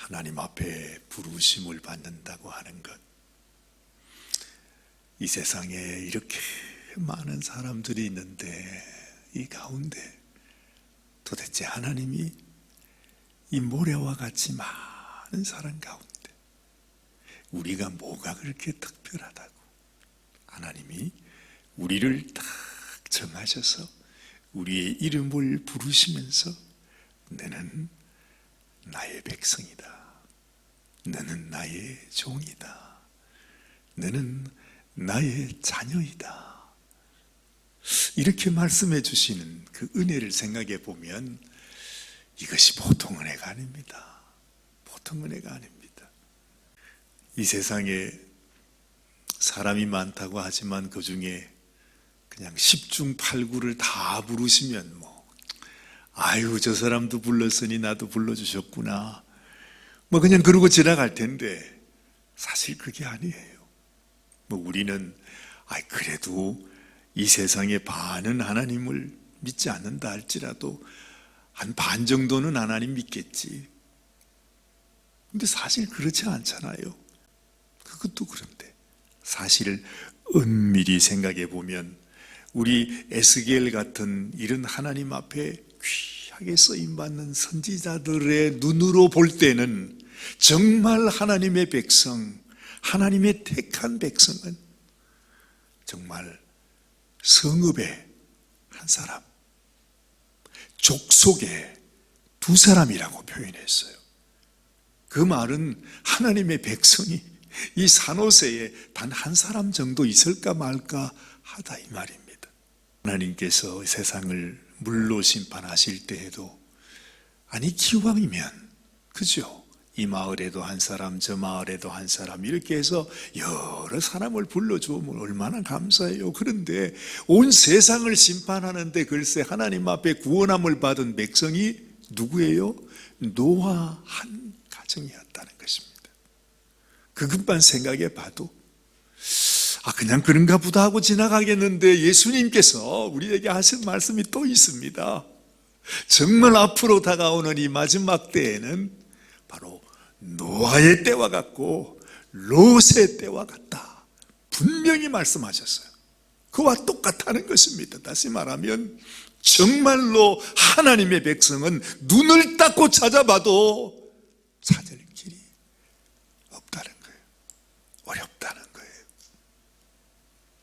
하나님 앞에 부르심을 받는다고 하는 것, 이 세상에 이렇게 많은 사람들이 있는데 이 가운데 도대체 하나님이 이 모래와 같이 많은 사람 가운데 우리가 뭐가 그렇게 특별하다고 하나님이 우리를 딱 정하셔서 우리의 이름을 부르시면서 너는 나의 백성이다, 너는 나의 종이다, 너는 나의 자녀이다, 이렇게 말씀해 주시는 그 은혜를 생각해 보면 이것이 보통 은혜가 아닙니다. 보통 은혜가 아닙니다. 이 세상에 사람이 많다고 하지만 그 중에 그냥 10중 8구를 다 부르시면 아유 저 사람도 불렀으니 나도 불러주셨구나 그냥 그러고 지나갈 텐데 사실 그게 아니에요. 우리는 그래도 이 세상의 반은 하나님을 믿지 않는다 할지라도 한 반 정도는 하나님 믿겠지. 근데 사실 그렇지 않잖아요. 그것도 그런데 사실 은밀히 생각해 보면 우리 에스겔 같은 이런 하나님 앞에 귀하게 쓰임받는 선지자들의 눈으로 볼 때는 정말 하나님의 백성, 하나님의 택한 백성은 정말 성읍의 한 사람, 족속의 두 사람이라고 표현했어요. 그 말은 하나님의 백성이 이 산호세에 단 한 사람 정도 있을까 말까 하다 이 말입니다. 하나님께서 세상을 물로 심판하실 때에도 기왕이면 그죠? 이 마을에도 한 사람, 저 마을에도 한 사람 이렇게 해서 여러 사람을 불러주면 얼마나 감사해요. 그런데 온 세상을 심판하는데 글쎄 하나님 앞에 구원함을 받은 백성이 누구예요? 노아 한 가정이었다는 것입니다. 그것만 생각해 봐도 그냥 그런가 보다 하고 지나가겠는데 예수님께서 우리에게 하신 말씀이 또 있습니다. 정말 앞으로 다가오는 이 마지막 때에는 바로 노아의 때와 같고 롯의 때와 같다, 분명히 말씀하셨어요. 그와 똑같다는 것입니다. 다시 말하면 정말로 하나님의 백성은 눈을 닦고 찾아봐도 찾을 길이 없다는 거예요. 어렵다는 거예요.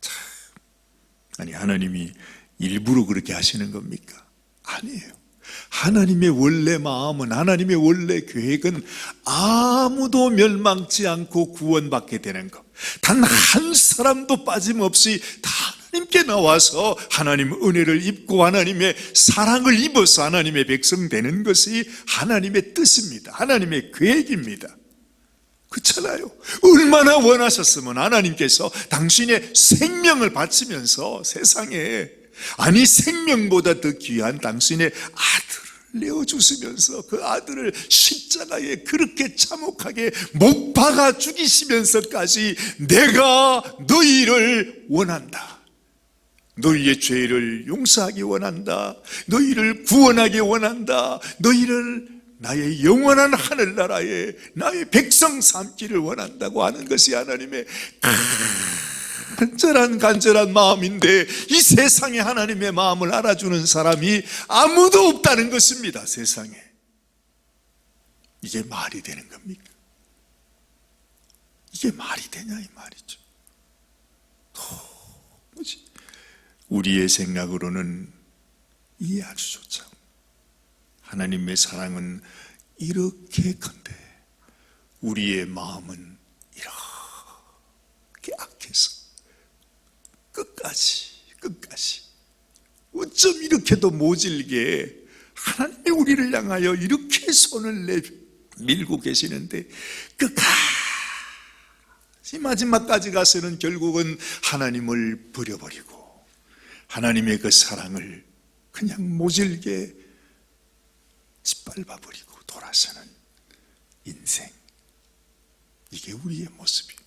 참, 하나님이 일부러 그렇게 하시는 겁니까? 아니에요. 하나님의 원래 마음은, 하나님의 원래 계획은 아무도 멸망치 않고 구원받게 되는 것, 단 한 사람도 빠짐없이 다 하나님께 나와서 하나님 은혜를 입고 하나님의 사랑을 입어서 하나님의 백성 되는 것이 하나님의 뜻입니다. 하나님의 계획입니다. 그렇잖아요. 얼마나 원하셨으면 하나님께서 당신의 생명을 바치면서 세상에 생명보다 더 귀한 당신의 아들을 내어주시면서 그 아들을 십자가에 그렇게 참혹하게 못 박아 죽이시면서까지 내가 너희를 원한다, 너희의 죄를 용서하기 원한다, 너희를 구원하기 원한다, 너희를 나의 영원한 하늘나라에 나의 백성 삼기를 원한다고 하는 것이 하나님의 간절한 마음인데 이 세상에 하나님의 마음을 알아주는 사람이 아무도 없다는 것입니다. 세상에. 이게 말이 되는 겁니까? 이게 말이 되냐 이 말이죠. 도무지 우리의 생각으로는 이해할 수조차 하나님의 사랑은 이렇게 큰데 우리의 마음은 이렇게 악해서 끝까지 어쩜 이렇게도 모질게 하나님이 우리를 향하여 이렇게 손을 밀고 계시는데 끝까지 마지막까지 가서는 결국은 하나님을 버려버리고 하나님의 그 사랑을 그냥 모질게 짓밟아버리고 돌아서는 인생, 이게 우리의 모습이에요.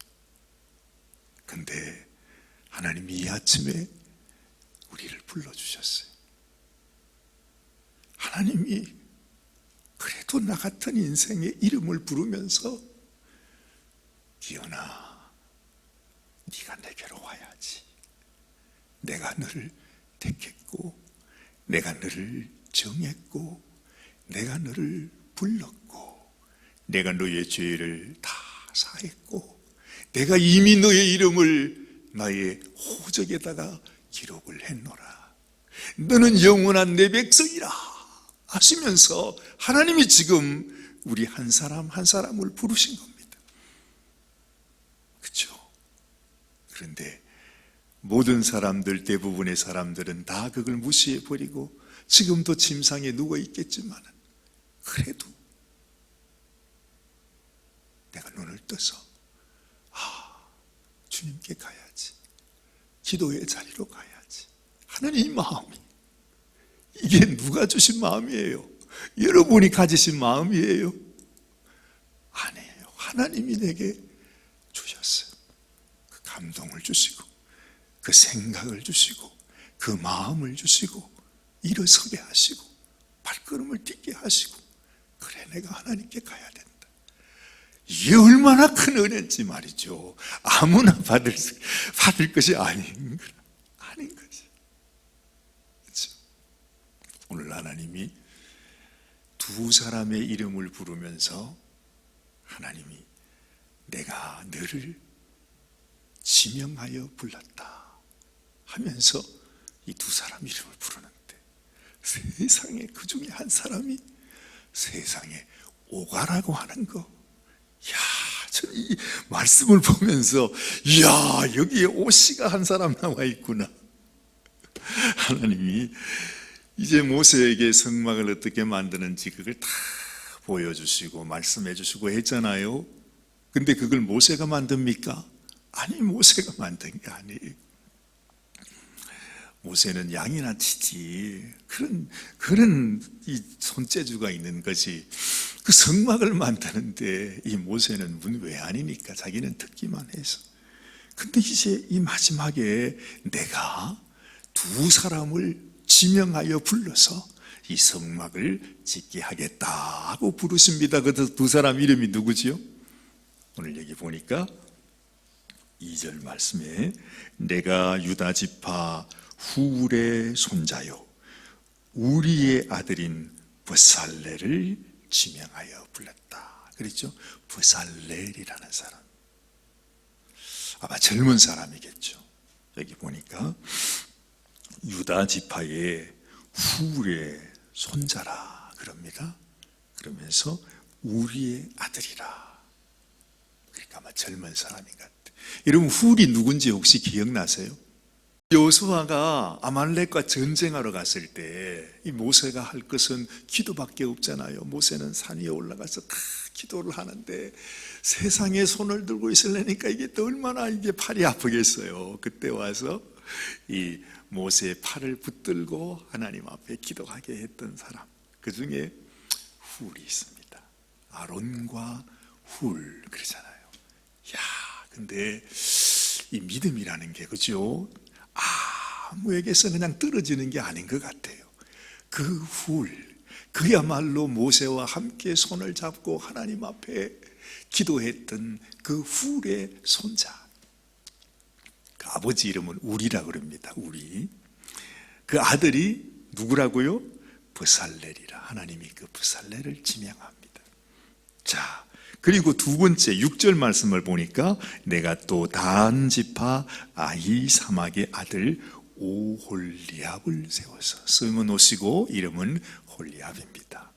근데 하나님이 이 아침에 우리를 불러주셨어요. 하나님이 그래도 나 같은 인생의 이름을 부르면서 기현아, 네가 내게로 와야지. 내가 너를 택했고, 내가 너를 정했고, 내가 너를 불렀고, 내가 너의 죄를 다 사했고, 내가 이미 너의 이름을 나의 호적에다가 기록을 했노라. 너는 영원한 내 백성이라 하시면서 하나님이 지금 우리 한 사람 한 사람을 부르신 겁니다. 그렇죠? 그런데 모든 사람들, 대부분의 사람들은 다 그걸 무시해버리고 지금도 침상에 누워 있겠지만 그래도 내가 눈을 떠서 주님께 가야지, 기도의 자리로 가야지 하는 이 마음이, 이게 누가 주신 마음이에요? 여러분이 가지신 마음이에요? 아니에요. 하나님이 내게 주셨어요. 그 감동을 주시고 그 생각을 주시고 그 마음을 주시고 일어서게 하시고 발걸음을 딛게 하시고, 그래 내가 하나님께 가야 된다. 이게 얼마나 큰 은혜인지 말이죠. 아무나 받을 것이 아닌 것이. 그렇죠? 오늘 하나님이 두 사람의 이름을 부르면서 하나님이 내가 너를 지명하여 불렀다 하면서 이 두 사람 이름을 부르는데, 세상에 그 중에 한 사람이 세상에 오가라고 하는 거, 저는 이 말씀을 보면서 여기에 오씨가 한 사람 나와 있구나. 하나님이 이제 모세에게 성막을 어떻게 만드는지 그걸 다 보여주시고 말씀해 주시고 했잖아요. 근데 그걸 모세가 만듭니까? 아니, 모세가 만든 게 아니에요. 모세는 양이나 치지 그런 이 손재주가 있는 것이, 그 성막을 만드는데 이 모세는 문외한이니까 자기는 듣기만 해서. 근데 이제 이 마지막에 내가 두 사람을 지명하여 불러서 이 성막을 짓게 하겠다 하고 부르십니다. 그 두 사람 이름이 누구지요? 오늘 여기 보니까 2절 말씀에 내가 유다 지파 후울의 손자요 우리의 아들인 브살렐을 지명하여 불렀다 그랬죠. 브살렐이라는 사람, 아마 젊은 사람이겠죠. 여기 보니까 유다 지파의 후울의 손자라 그럽니다. 그러면서 우리의 아들이라, 그러니까 아마 젊은 사람인 것 같아요. 여러분, 후울이 누군지 혹시 기억나세요? 여호수아가 아말렉과 전쟁하러 갔을 때 이 모세가 할 것은 기도밖에 없잖아요. 모세는 산 위에 올라가서 다 기도를 하는데 세상에 손을 들고 있으려니까 이게 또 얼마나 이게 팔이 아프겠어요. 그때 와서 이 모세의 팔을 붙들고 하나님 앞에 기도하게 했던 사람, 그 중에 훌이 있습니다. 아론과 훌 그러잖아요. 근데 이 믿음이라는 게, 그죠? 아무에게서 그냥 떨어지는 게 아닌 것 같아요. 그 훌, 그야말로 모세와 함께 손을 잡고 하나님 앞에 기도했던 그 훌의 손자. 그 아버지 이름은 우리라고 그럽니다. 우리. 그 아들이 누구라고요? 브살렐이라. 하나님이 그 브살렐을 지명합니다. 자, 그리고 두 번째 6절 말씀을 보니까 내가 또 단 지파 아히사막의 아들 오홀리압을 세워서, 쓰면 오시고 이름은 홀리압입니다.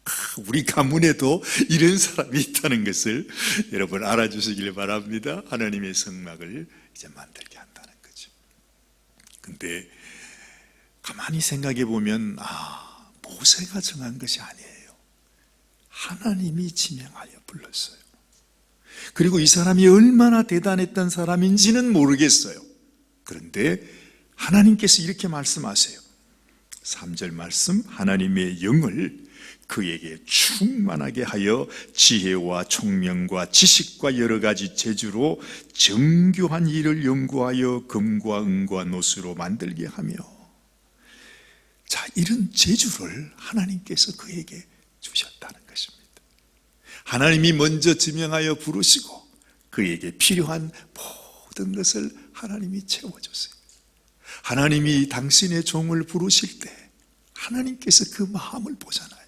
우리 가문에도 이런 사람이 있다는 것을 여러분 알아주시길 바랍니다. 하나님의 성막을 이제 만들게 한다는 거죠. 근데 가만히 생각해 보면 모세가 정한 것이 아니에요. 하나님이 지명하여 불렀어요. 그리고 이 사람이 얼마나 대단했던 사람인지는 모르겠어요. 그런데 하나님께서 이렇게 말씀하세요. 3절 말씀, 하나님의 영을 그에게 충만하게 하여 지혜와 총명과 지식과 여러 가지 재주로 정교한 일을 연구하여 금과 은과 노수로 만들게 하며, 자, 이런 재주를 하나님께서 그에게 주셨다는 것입니다. 하나님이 먼저 지명하여 부르시고 그에게 필요한 모든 것을 하나님이 채워줬어요. 하나님이 당신의 종을 부르실 때 하나님께서 그 마음을 보잖아요.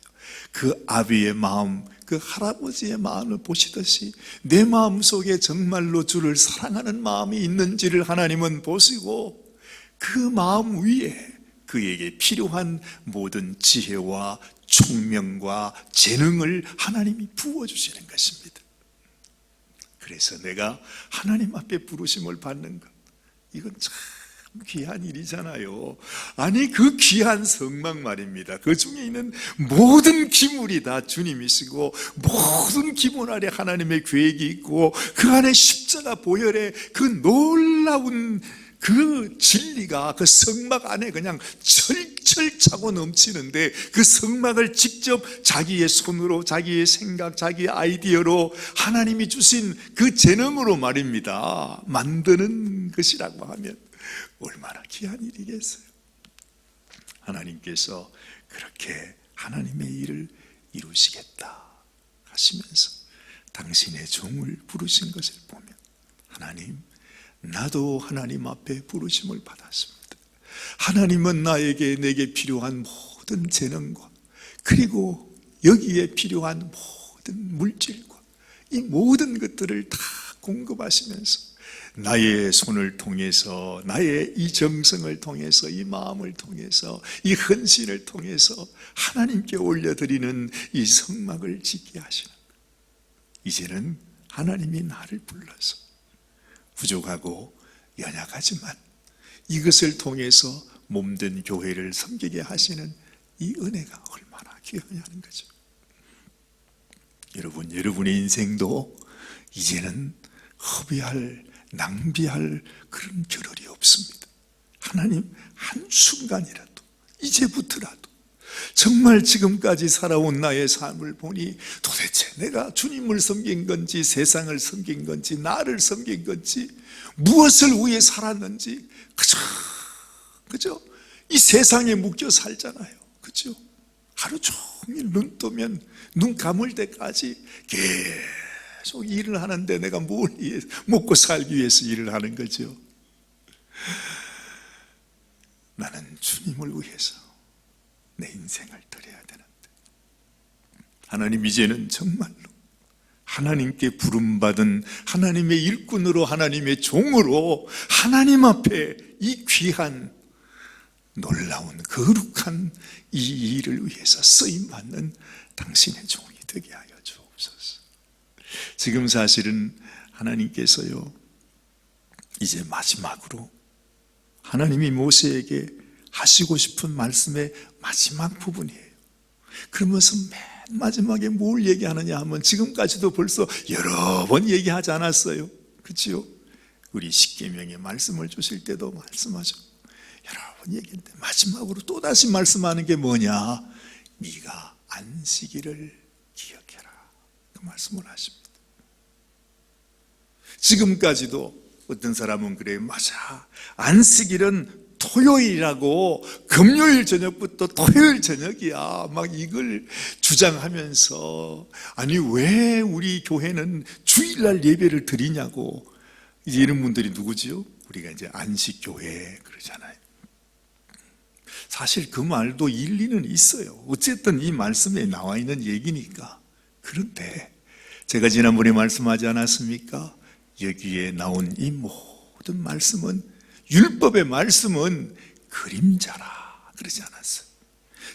그 아비의 마음, 그 할아버지의 마음을 보시듯이 내 마음속에 정말로 주를 사랑하는 마음이 있는지를 하나님은 보시고 그 마음 위에 그에게 필요한 모든 지혜와 총명과 재능을 하나님이 부어주시는 것입니다. 그래서 내가 하나님 앞에 부르심을 받는 것, 이건 참 귀한 일이잖아요. 아니 그 귀한 성막 말입니다. 그 중에 있는 모든 기물이 다 주님이시고 모든 기물 아래 하나님의 계획이 있고 그 안에 십자가 보혈의 그 놀라운 그 진리가 그 성막 안에 그냥 철철 차고 넘치는데 그 성막을 직접 자기의 손으로 자기의 생각, 자기의 아이디어로 하나님이 주신 그 재능으로 말입니다 만드는 것이라고 하면 얼마나 귀한 일이겠어요. 하나님께서 그렇게 하나님의 일을 이루시겠다 하시면서 당신의 종을 부르신 것을 보면 하나님, 나도 하나님 앞에 부르심을 받았습니다. 하나님은 내게 필요한 모든 재능과 그리고 여기에 필요한 모든 물질과 이 모든 것들을 다 공급하시면서 나의 손을 통해서 나의 이 정성을 통해서 이 마음을 통해서 이 헌신을 통해서 하나님께 올려드리는 이 성막을 짓게 하시는 거예요. 이제는 하나님이 나를 불러서 부족하고 연약하지만 이것을 통해서 몸된 교회를 섬기게 하시는 이 은혜가 얼마나 귀하냐는 거죠. 여러분의 인생도 이제는 허비할 낭비할 그런 겨를이 없습니다. 하나님 한순간이라도 이제부터라도 정말 지금까지 살아온 나의 삶을 보니 도대체 내가 주님을 섬긴 건지 세상을 섬긴 건지 나를 섬긴 건지 무엇을 위해 살았는지 그죠? 이 세상에 묶여 살잖아요. 그죠? 하루 종일 눈 뜨면 눈 감을 때까지 계속 일을 하는데 내가 뭘 위해서, 먹고 살기 위해서 일을 하는 거죠. 나는 주님을 위해서 내 인생을 드려야 되는데 하나님 이제는 정말로 하나님께 부름받은 하나님의 일꾼으로 하나님의 종으로 하나님 앞에 이 귀한 놀라운 거룩한 이 일을 위해서 쓰임받는 당신의 종이 되게 하여 주옵소서. 지금 사실은 하나님께서요 이제 마지막으로 하나님이 모세에게 하시고 싶은 말씀의 마지막 부분이에요. 그러면서 맨 마지막에 뭘 얘기하느냐 하면 지금까지도 벌써 여러 번 얘기하지 않았어요. 그렇죠? 우리 십계명의 말씀을 주실 때도 말씀하죠. 여러 번 얘기했는데 마지막으로 또다시 말씀하는 게 뭐냐? 네가 안식일을 기억해라. 그 말씀을 하십니다. 지금까지도 어떤 사람은 그래요. 맞아. 안식일은 토요일이라고 금요일 저녁부터 토요일 저녁이야. 막 이걸 주장하면서 아니 왜 우리 교회는 주일날 예배를 드리냐고. 이제 이런 분들이 누구지요? 우리가 이제 안식교회 그러잖아요. 사실 그 말도 일리는 있어요. 어쨌든 이 말씀에 나와 있는 얘기니까. 그런데 제가 지난번에 말씀하지 않았습니까? 여기에 나온 이 모든 말씀은 율법의 말씀은 그림자라 그러지 않았어요.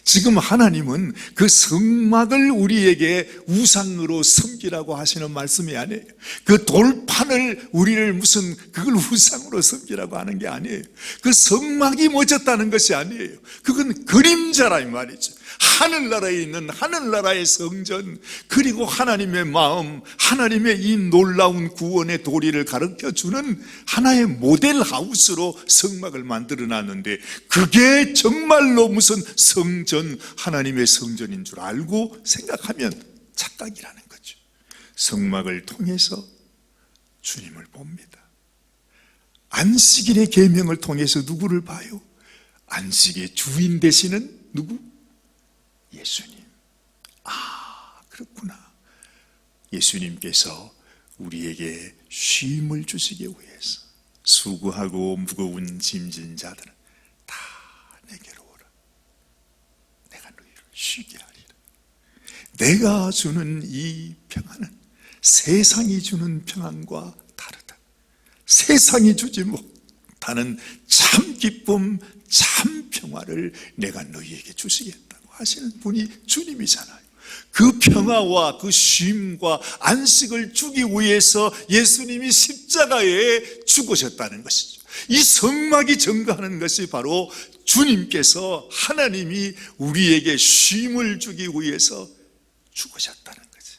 지금 하나님은 그 성막을 우리에게 우상으로 섬기라고 하시는 말씀이 아니에요. 그 돌판을 우리를 무슨 그걸 우상으로 섬기라고 하는 게 아니에요. 그 성막이 멋졌다는 것이 아니에요. 그건 그림자라 이 말이죠. 하늘나라에 있는 하늘나라의 성전 그리고 하나님의 마음 하나님의 이 놀라운 구원의 도리를 가르쳐주는 하나의 모델 하우스로 성막을 만들어 놨는데 그게 정말로 무슨 성전 하나님의 성전인 줄 알고 생각하면 착각이라는 거죠. 성막을 통해서 주님을 봅니다. 안식일의 계명을 통해서 누구를 봐요? 안식의 주인 되시는 누구? 예수님. 아, 그렇구나. 예수님께서 우리에게 쉼을 주시기 위해서 수고하고 무거운 짐진 자들은 다 내게로 오라. 내가 너희를 쉬게 하리라. 내가 주는 이 평안은 세상이 주는 평안과 다르다. 세상이 주지 못하는 참 기쁨, 참 평화를 내가 너희에게 주시겠다고 하시는 분이 주님이잖아요. 그 평화와 그 쉼과 안식을 주기 위해서 예수님이 십자가에 죽으셨다는 것이죠. 이 성막이 증거하는 것이 바로 주님께서, 하나님이 우리에게 쉼을 주기 위해서 죽으셨다는 거지.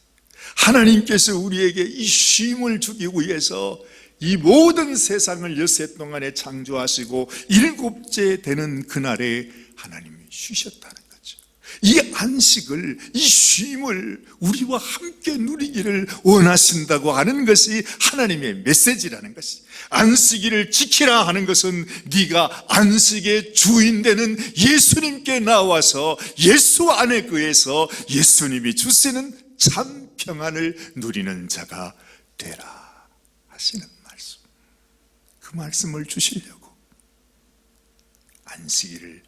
하나님께서 우리에게 이 쉼을 주기 위해서 이 모든 세상을 엿새 동안에 창조하시고 일곱째 되는 그날에 하나님이 쉬셨다는 거죠. 이 안식을, 이 쉼을 우리와 함께 누리기를 원하신다고 하는 것이 하나님의 메시지라는 것이. 안식일을 지키라 하는 것은 네가 안식의 주인 되는 예수님께 나와서 예수 안에 거해서 예수님이 주시는 참 평안을 누리는 자가 되라 하시는 말씀. 그 말씀을 주시려고 안식일을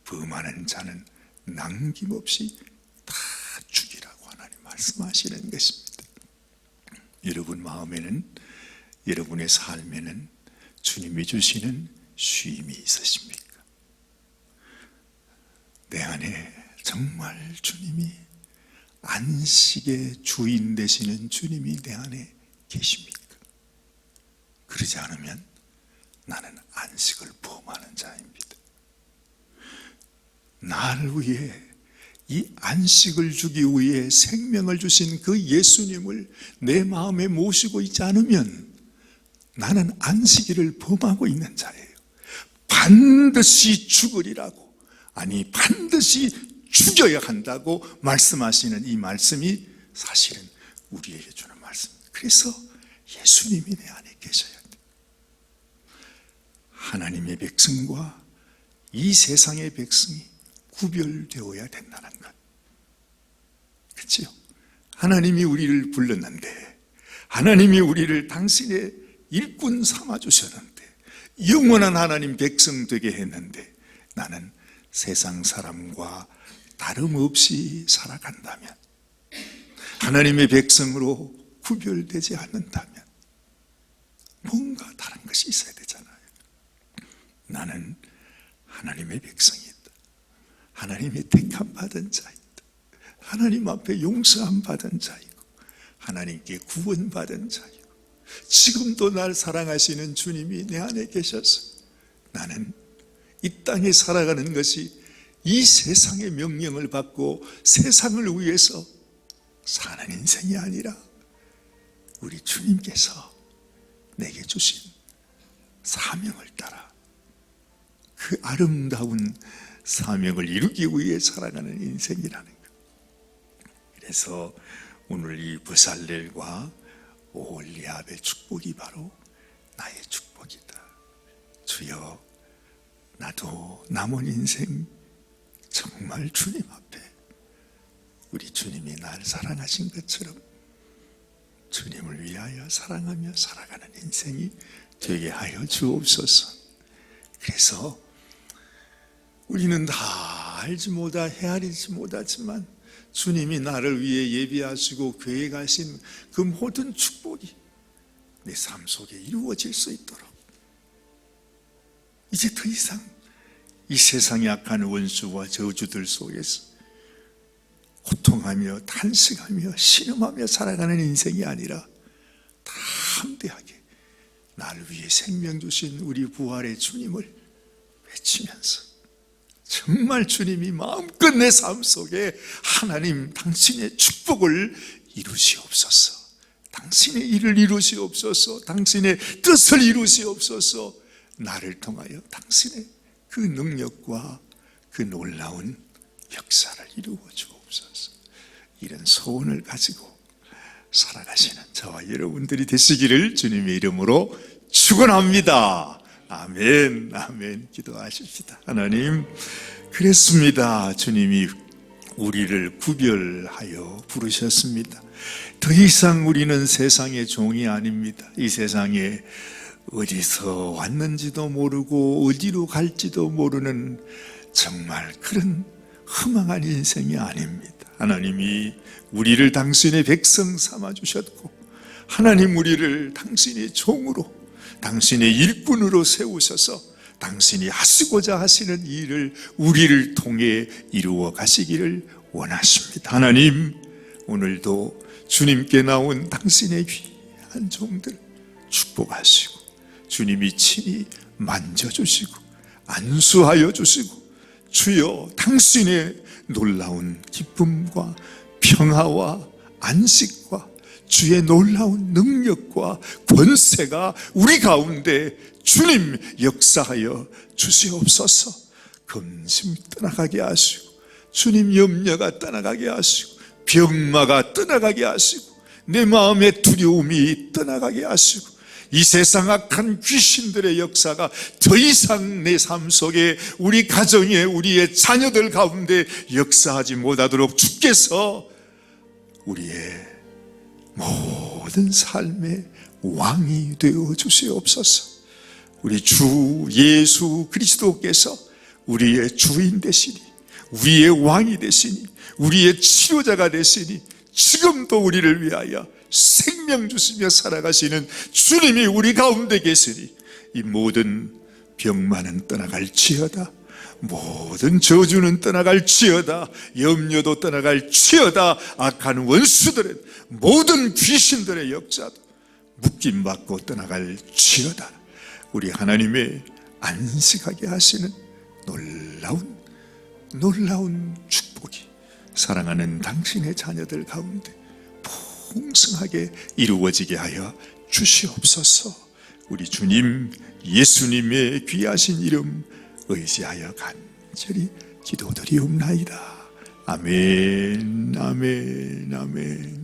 범하는 자는 남김없이 다 죽이라고 하나님 말씀하시는 것입니다. 여러분 마음에는, 여러분의 삶에는 주님이 주시는 쉼이 있으십니까? 내 안에 정말 주님이, 안식의 주인 되시는 주님이 내 안에 계십니까? 그러지 않으면 나는 안식을 범하는 자입니다. 나를 위해 이 안식을 주기 위해 생명을 주신 그 예수님을 내 마음에 모시고 있지 않으면 나는 안식일을 범하고 있는 자예요. 반드시 죽으리라고, 아니 반드시 죽여야 한다고 말씀하시는 이 말씀이 사실은 우리에게 주는 말씀입니다. 그래서 예수님이 내 안에 계셔야 돼요. 하나님의 백성과 이 세상의 백성이 구별되어야 된다는 것. 그렇죠? 하나님이 우리를 불렀는데, 하나님이 우리를 당신의 일꾼 삼아주셨는데, 영원한 하나님 백성 되게 했는데, 나는 세상 사람과 다름없이 살아간다면, 하나님의 백성으로 구별되지 않는다면 뭔가 다른 것이 있어야 되잖아요. 나는 하나님의 백성이다. 하나님의 택함 받은 자이다. 하나님 앞에 용서함 받은 자이고 하나님께 구원받은 자이고 지금도 날 사랑하시는 주님이 내 안에 계셔서 나는 이 땅에 살아가는 것이 이 세상의 명령을 받고 세상을 위해서 사는 인생이 아니라 우리 주님께서 내게 주신 사명을 따라 그 아름다운 사명을 이루기 위해 살아가는 인생이라는 것. 그래서 오늘 이 부살렐과 오홀리압의 축복이 바로 나의 축복이다. 주여, 나도 남은 인생 정말 주님 앞에 우리 주님이 날 사랑하신 것처럼 주님을 위하여 사랑하며 살아가는 인생이 되게 하여 주옵소서. 그래서 우리는 다 알지 못하, 헤아리지 못하지만 주님이 나를 위해 예비하시고 계획하신 그 모든 축복이 내 삶 속에 이루어질 수 있도록 이제 더 이상 이 세상의 악한 원수와 저주들 속에서 고통하며 탄식하며 신음하며 살아가는 인생이 아니라 담대하게 나를 위해 생명 주신 우리 부활의 주님을 외치면서 정말 주님이 마음껏 내 삶 속에 하나님 당신의 축복을 이루시옵소서, 당신의 일을 이루시옵소서, 당신의 뜻을 이루시옵소서, 나를 통하여 당신의 그 능력과 그 놀라운 역사를 이루어 주옵소서. 이런 소원을 가지고 살아가시는 저와 여러분들이 되시기를 주님의 이름으로 축원합니다. 아멘, 아멘. 기도하십시다. 하나님, 그랬습니다. 주님이 우리를 구별하여 부르셨습니다. 더 이상 우리는 세상의 종이 아닙니다. 이 세상에 어디서 왔는지도 모르고 어디로 갈지도 모르는 정말 그런 허망한 인생이 아닙니다. 하나님이 우리를 당신의 백성 삼아주셨고, 하나님 우리를 당신의 종으로, 당신의 일꾼으로 세우셔서 당신이 하시고자 하시는 일을 우리를 통해 이루어 가시기를 원하십니다. 하나님, 오늘도 주님께 나온 당신의 귀한 종들 축복하시고, 주님이 친히 만져주시고 안수하여 주시고, 주여 당신의 놀라운 기쁨과 평화와 안식과 주의 놀라운 능력과 권세가 우리 가운데 주님 역사하여 주시옵소서. 근심 떠나가게 하시고, 주님 염려가 떠나가게 하시고, 병마가 떠나가게 하시고, 내 마음의 두려움이 떠나가게 하시고, 이 세상 악한 귀신들의 역사가 더 이상 내 삶 속에, 우리 가정에, 우리의 자녀들 가운데 역사하지 못하도록 주께서 우리의 모든 삶의 왕이 되어 주시옵소서. 우리 주 예수 그리스도께서 우리의 주인 되시니, 우리의 왕이 되시니, 우리의 치료자가 되시니, 지금도 우리를 위하여 생명 주시며 살아가시는 주님이 우리 가운데 계시니, 이 모든 병만은 떠나갈지어다, 모든 저주는 떠나갈지어다, 염려도 떠나갈지어다, 악한 원수들은, 모든 귀신들의 역사도 묶임받고 떠나갈지어다. 우리 하나님의 안식하게 하시는 놀라운 축복이 사랑하는 당신의 자녀들 가운데 풍성하게 이루어지게 하여 주시옵소서. 우리 주님 예수님의 귀하신 이름 의지하여 간절히 기도드리옵나이다. 아멘, 아멘, 아멘.